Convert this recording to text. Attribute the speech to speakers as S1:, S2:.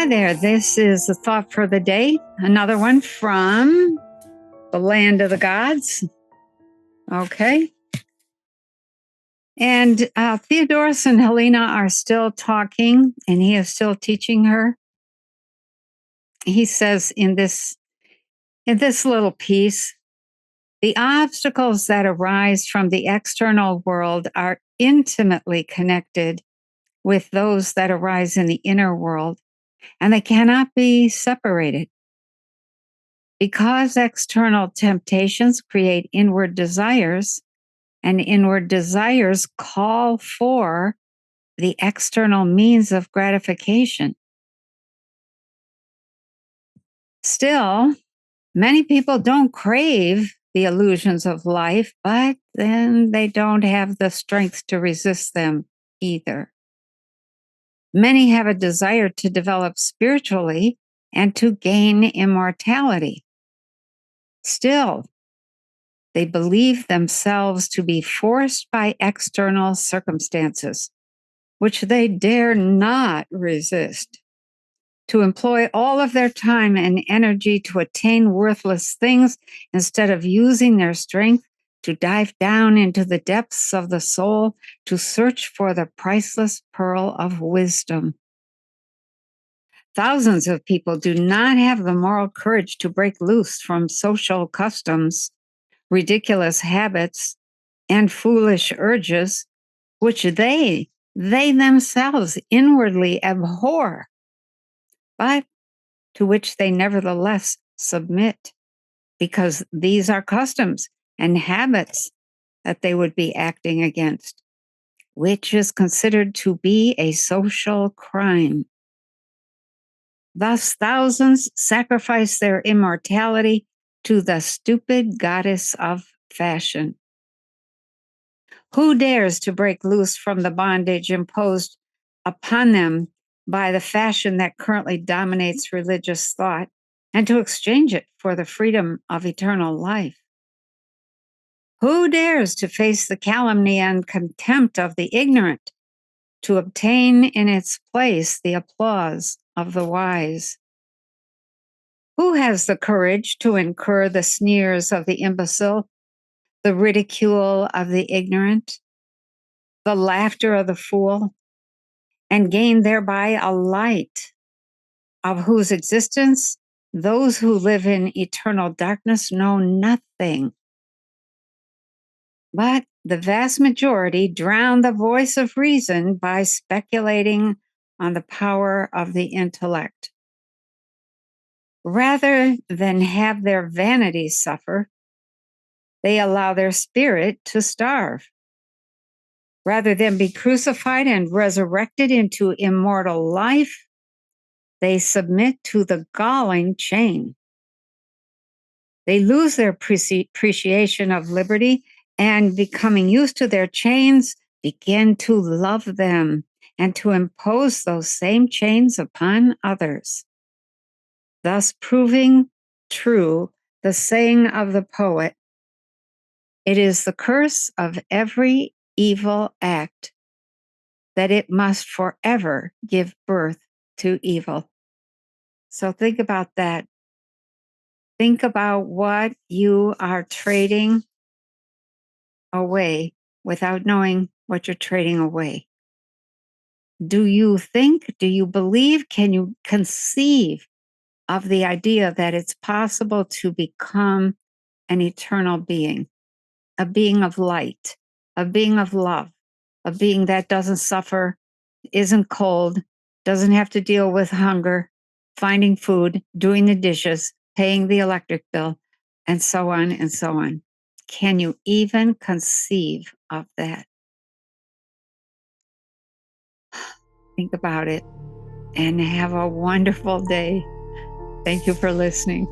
S1: Hi there. This is the thought for the day. Another one from the land of the gods. Okay. And Theodorus and Helena are still talking, and he is still teaching her. He says in this little piece, the obstacles that arise from the external world are intimately connected with those that arise in the inner world, and they cannot be separated. Because external temptations create inward desires, and inward desires call for the external means of gratification. Still, many people don't crave the illusions of life, but then they don't have the strength to resist them either. Many have a desire to develop spiritually and to gain immortality. Still, they believe themselves to be forced by external circumstances, which they dare not resist, to employ all of their time and energy to attain worthless things instead of using their strength to dive down into the depths of the soul to search for the priceless pearl of wisdom. Thousands of people do not have the moral courage to break loose from social customs, ridiculous habits, and foolish urges, which they themselves inwardly abhor, but to which they nevertheless submit, because these are customs and habits that they would be acting against, which is considered to be a social crime. Thus, thousands sacrifice their immortality to the stupid goddess of fashion. Who dares to break loose from the bondage imposed upon them by the fashion that currently dominates religious thought and to exchange it for the freedom of eternal life? Who dares to face the calumny and contempt of the ignorant to obtain in its place the applause of the wise? Who has the courage to incur the sneers of the imbecile, the ridicule of the ignorant, the laughter of the fool, and gain thereby a light of whose existence those who live in eternal darkness know nothing? But the vast majority drown the voice of reason by speculating on the power of the intellect. Rather than have their vanity suffer, they allow their spirit to starve. Rather than be crucified and resurrected into immortal life, they submit to the galling chain. They lose their appreciation of liberty and, becoming used to their chains, begin to love them and to impose those same chains upon others, thus proving true the saying of the poet, "It is the curse of every evil act that it must forever give birth to evil." So think about that. Think about what you are trading away without knowing what you're trading away. Do you think, do you believe, can you conceive of the idea that it's possible to become an eternal being, a being of light, a being of love, a being that doesn't suffer, isn't cold, doesn't have to deal with hunger, finding food, doing the dishes, paying the electric bill, and so on and so on? Can you even conceive of that? Think about it and have a wonderful day. Thank you for listening.